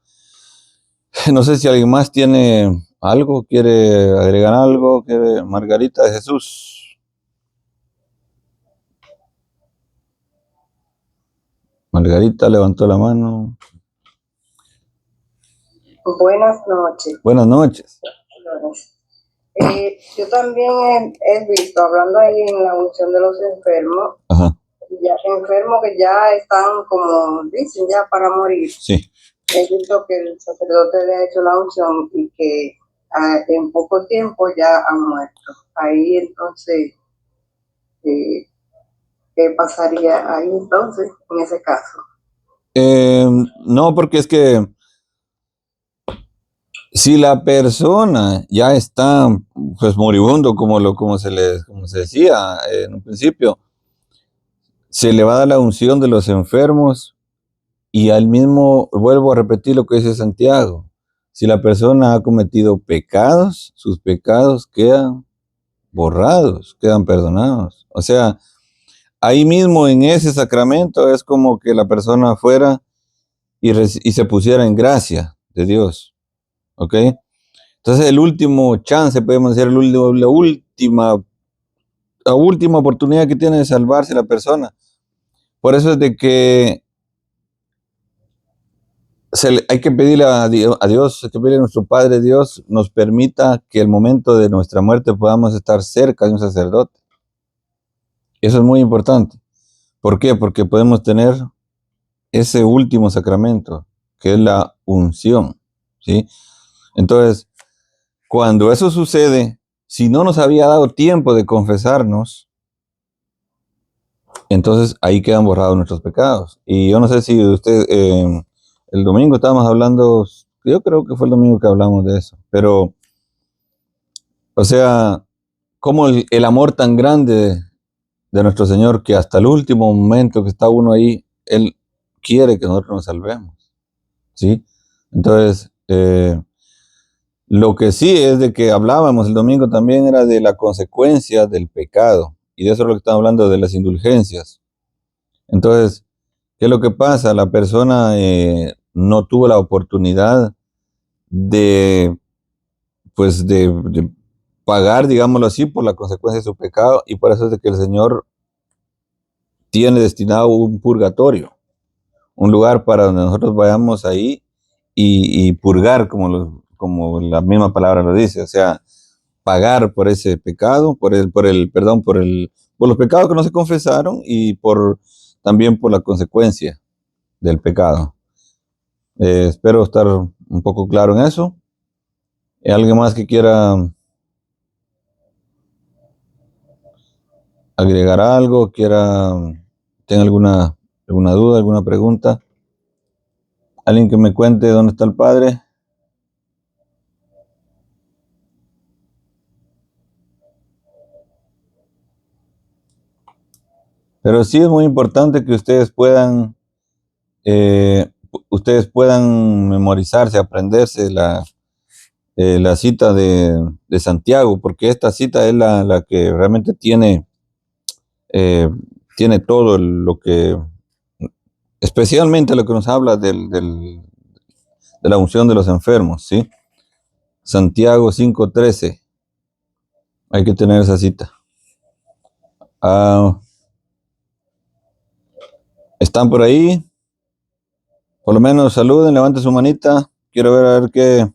S1: No sé si alguien más tiene algo, quiere agregar algo. Margarita de Jesús. Margarita levantó la mano.
S3: Buenas noches.
S1: Buenas noches.
S3: Yo también he visto, hablando ahí en la unción de los enfermos,
S1: Ajá.
S3: ya enfermos que ya están, como dicen, ya para morir.
S1: Sí.
S3: He visto que el sacerdote le ha hecho la unción y que en poco tiempo ya han muerto. Ahí entonces, ¿qué pasaría ahí entonces en ese caso?
S1: No, porque es que si la persona ya está pues moribundo, como se decía en un principio, se le va a dar la unción de los enfermos y al mismo, vuelvo a repetir lo que dice Santiago, si la persona ha cometido pecados, sus pecados quedan borrados, quedan perdonados. O sea, ahí mismo en ese sacramento es como que la persona fuera y se pusiera en gracia de Dios. ¿Ok? Entonces el último chance, podemos decir, la última oportunidad que tiene de salvarse la persona. Por eso es de que hay que pedirle a Dios, hay que pedirle a nuestro Padre Dios, nos permita que el momento de nuestra muerte podamos estar cerca de un sacerdote. Eso es muy importante. ¿Por qué? Porque podemos tener ese último sacramento, que es la unción, ¿sí? Entonces, cuando eso sucede, si no nos había dado tiempo de confesarnos, entonces ahí quedan borrados nuestros pecados. Y yo no sé si usted, el domingo estábamos hablando, yo creo que fue el domingo que hablamos de eso, pero, o sea, como el amor tan grande de nuestro Señor, que hasta el último momento que está uno ahí, Él quiere que nosotros nos salvemos, ¿sí? Entonces, lo que sí es de que hablábamos el domingo también era de la consecuencia del pecado, y de eso es lo que estamos hablando, de las indulgencias. Entonces, ¿qué es lo que pasa? La persona no tuvo la oportunidad de, pues, de pagar, digámoslo así, por la consecuencia de su pecado, y por eso es de que el Señor tiene destinado un purgatorio, un lugar para donde nosotros vayamos ahí y purgar, como la misma palabra lo dice, o sea, pagar por ese pecado, por los pecados que no se confesaron y también por la consecuencia del pecado. Espero estar un poco claro en eso. ¿Alguien más que quiera agregar algo, tenga alguna duda, alguna pregunta? ¿Alguien que me cuente dónde está el Padre? Pero sí es muy importante que ustedes puedan memorizarse, aprenderse la cita de Santiago, porque esta cita es la que realmente tiene todo lo que, especialmente lo que nos habla de la unción de los enfermos, ¿sí? Santiago 5:13. Hay que tener esa cita. ¿Están por ahí? Por lo menos saluden, levanten su manita. Quiero ver a ver qué.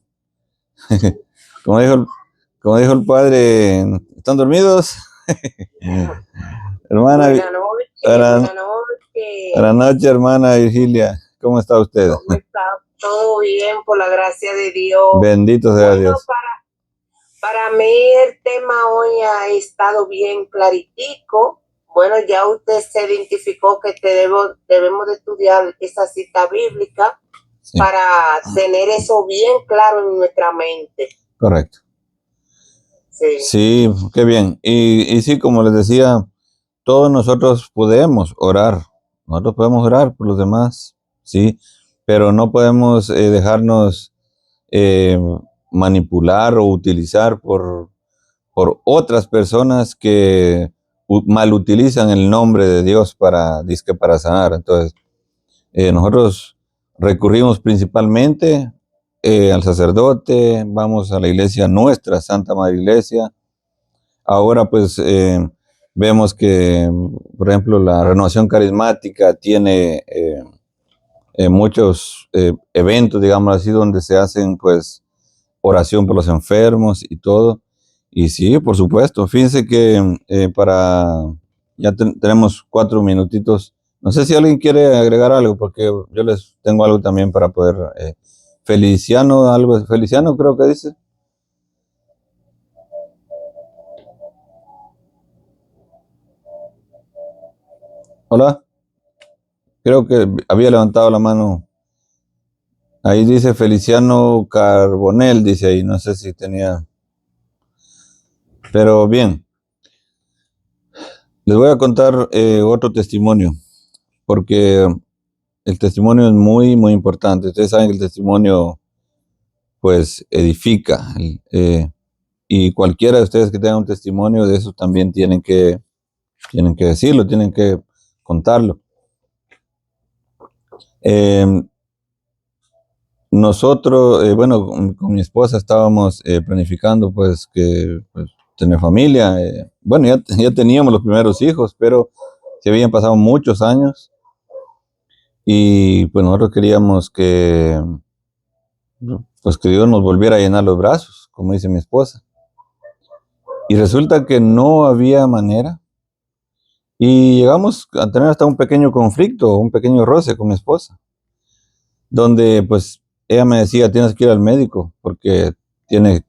S1: Como dijo el padre, ¿están dormidos? Hermana,
S3: Buenas noches.
S1: buenas noches, hermana Virgilia. ¿Cómo está usted?
S3: ¿Cómo está? Todo bien, por la gracia de Dios.
S1: Bendito sea Dios.
S3: Para mí el tema hoy ha estado bien claritico. Bueno, ya usted se identificó que debemos de estudiar esa cita bíblica, sí, para tener eso bien claro en nuestra mente.
S1: Correcto. Sí, qué bien. Y sí, como les decía, todos nosotros podemos orar. Nosotros podemos orar por los demás, sí, pero no podemos dejarnos manipular o utilizar por otras personas que mal utilizan el nombre de Dios para sanar. Entonces, nosotros recurrimos principalmente al sacerdote, vamos a la iglesia nuestra, Santa Madre Iglesia. Ahora pues vemos que, por ejemplo, la Renovación Carismática tiene muchos eventos, digamos así, donde se hacen pues oración por los enfermos y todo. Y sí, por supuesto. Fíjense que ya tenemos 4 minutitos. No sé si alguien quiere agregar algo, porque yo les tengo algo también para poder. Feliciano creo que dice. Hola, creo que había levantado la mano. Ahí dice Feliciano Carbonell, dice ahí, no sé si tenía. Pero bien, les voy a contar otro testimonio, porque el testimonio es muy, muy importante. Ustedes saben que el testimonio, pues, edifica. Y cualquiera de ustedes que tenga un testimonio de eso también tienen que decirlo, tienen que contarlo. Nosotros, bueno, con mi esposa estábamos planificando, pues, tener familia. Bueno, ya teníamos los primeros hijos, pero se habían pasado muchos años. Y pues nosotros queríamos pues que Dios nos volviera a llenar los brazos, como dice mi esposa. Y resulta que no había manera. Y llegamos a tener hasta un pequeño conflicto, un pequeño roce con mi esposa, donde pues ella me decía, tienes que ir al médico porque te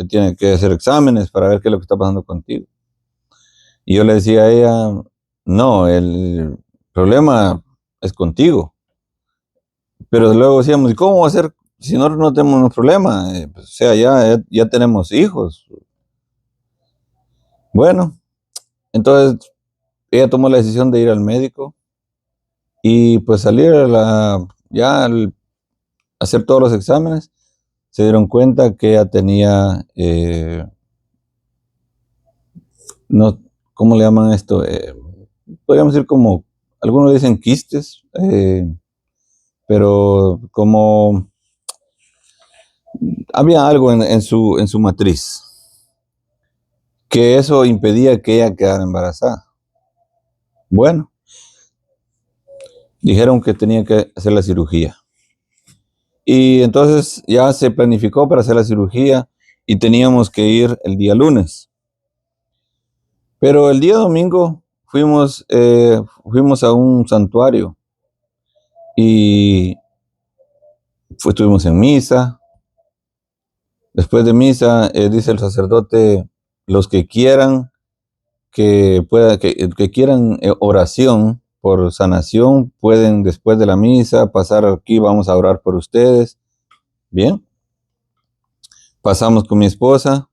S1: tiene que hacer exámenes para ver qué es lo que está pasando contigo. Y yo le decía a ella, no, el problema es contigo. Pero luego decíamos, ¿y cómo va a ser si nosotros no tenemos un problema? Pues, o sea, ya tenemos hijos. Bueno, entonces ella tomó la decisión de ir al médico y pues salir ya al hacer todos los exámenes, se dieron cuenta que ella tenía, no, ¿cómo le llaman esto? Podríamos decir como, algunos dicen quistes, pero como había algo en su matriz, que eso impedía que ella quedara embarazada. Bueno, dijeron que tenía que hacer la cirugía. Y entonces ya se planificó para hacer la cirugía y teníamos que ir el día lunes. Pero el día domingo fuimos a un santuario y estuvimos en misa. Después de misa, dice el sacerdote, los que quieran que quieran oración por sanación, pueden después de la misa pasar aquí, vamos a orar por ustedes. Bien, pasamos con mi esposa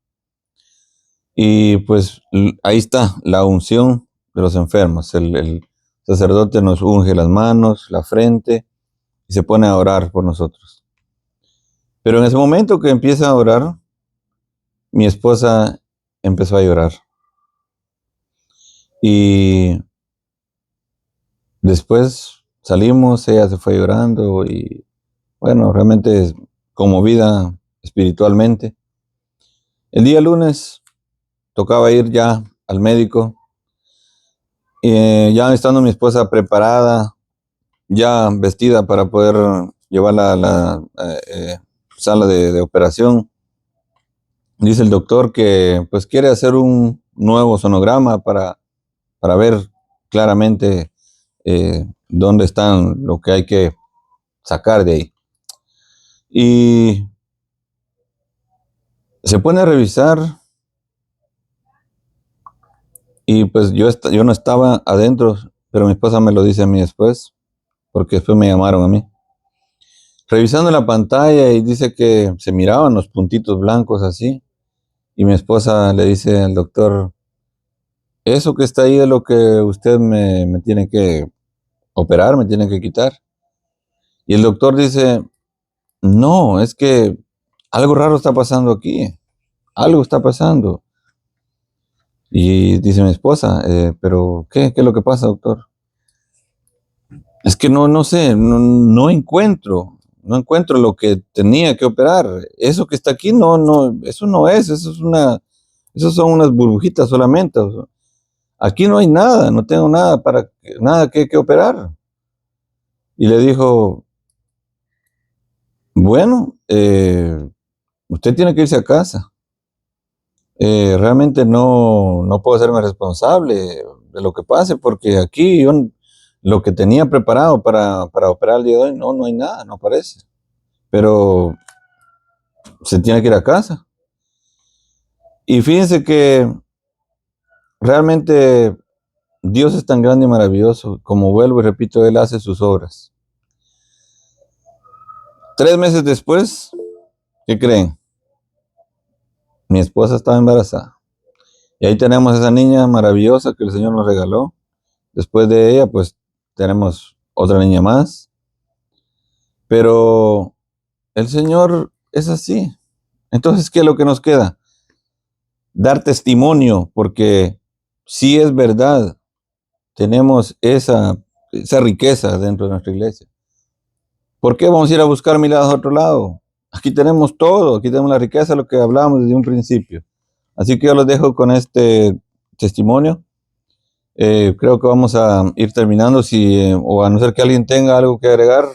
S1: y pues ahí está la unción de los enfermos. El sacerdote nos unge las manos, la frente y se pone a orar por nosotros. Pero en ese momento que empieza a orar, mi esposa empezó a llorar. Y después salimos, ella se fue llorando y bueno, realmente conmovida espiritualmente. El día lunes tocaba ir ya al médico. Ya estando mi esposa preparada, ya vestida para poder llevarla a la sala de operación, dice el doctor que pues quiere hacer un nuevo sonograma para ver claramente dónde están lo que hay que sacar de ahí. Y se pone a revisar y pues yo no estaba adentro, pero mi esposa me lo dice a mí después, porque después me llamaron a mí. Revisando la pantalla y dice que se miraban los puntitos blancos así. Y mi esposa le dice al doctor, eso que está ahí es lo que usted me tiene que operar, me tiene que quitar. Y el doctor dice, no, es que algo raro está pasando aquí, algo está pasando. Y dice mi esposa, pero ¿qué es lo que pasa, doctor? Es que no sé, no encuentro lo que tenía que operar. Eso que está aquí, eso no es, eso son unas burbujitas solamente. O sea, aquí no hay nada, no tengo nada nada que operar. Y le dijo, bueno, usted tiene que irse a casa. Realmente no puedo hacerme responsable de lo que pase, porque aquí lo que tenía preparado para operar el día de hoy, no hay nada, no aparece. Pero se tiene que ir a casa. Y fíjense que realmente Dios es tan grande y maravilloso, como vuelvo y repito, Él hace sus obras. 3 meses después, ¿qué creen? Mi esposa estaba embarazada. Y ahí tenemos esa niña maravillosa que el Señor nos regaló. Después de ella, pues tenemos otra niña más. Pero el Señor es así. Entonces, ¿qué es lo que nos queda? Dar testimonio, porque sí es verdad, tenemos esa riqueza dentro de nuestra iglesia. ¿Por qué vamos a ir a buscar milagros a otro lado? Aquí tenemos todo, aquí tenemos la riqueza, lo que hablábamos desde un principio. Así que yo los dejo con este testimonio. Creo que vamos a ir terminando, o a no ser que alguien tenga algo que agregar,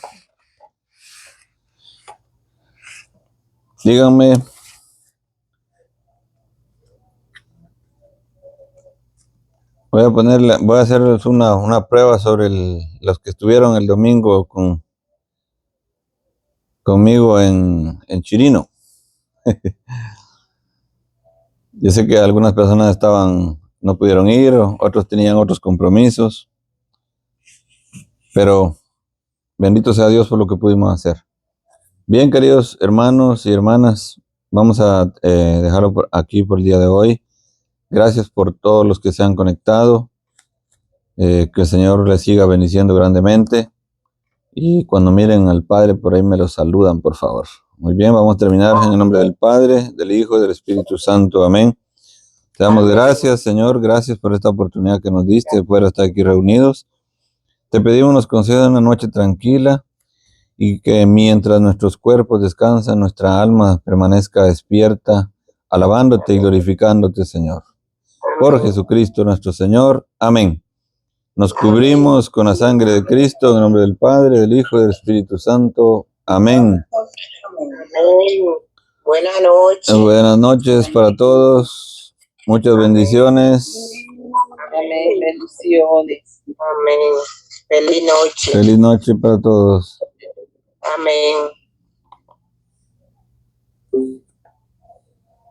S1: díganme. Voy a hacerles una prueba sobre los que estuvieron el domingo conmigo en Chirino. Yo sé que algunas personas no pudieron ir, otros tenían otros compromisos, pero bendito sea Dios por lo que pudimos hacer. Bien, queridos hermanos y hermanas, vamos a dejarlo aquí por el día de hoy. Gracias por todos los que se han conectado. Que el Señor les siga bendiciendo grandemente. Y cuando miren al Padre, por ahí me lo saludan, por favor. Muy bien, vamos a terminar en el nombre del Padre, del Hijo y del Espíritu Santo. Amén. Te damos gracias, Señor. Gracias por esta oportunidad que nos diste de poder estar aquí reunidos. Te pedimos nos conceda una noche tranquila y que mientras nuestros cuerpos descansan, nuestra alma permanezca despierta, alabándote y glorificándote, Señor. Por Jesucristo nuestro Señor. Amén. Nos cubrimos con la sangre de Cristo, en el nombre del Padre, del Hijo y del Espíritu Santo. Amén.
S3: Buenas noches.
S1: Buenas noches para todos. Muchas bendiciones.
S3: Amén. Bendiciones. Amén. Feliz noche.
S1: Feliz noche para todos.
S3: Amén.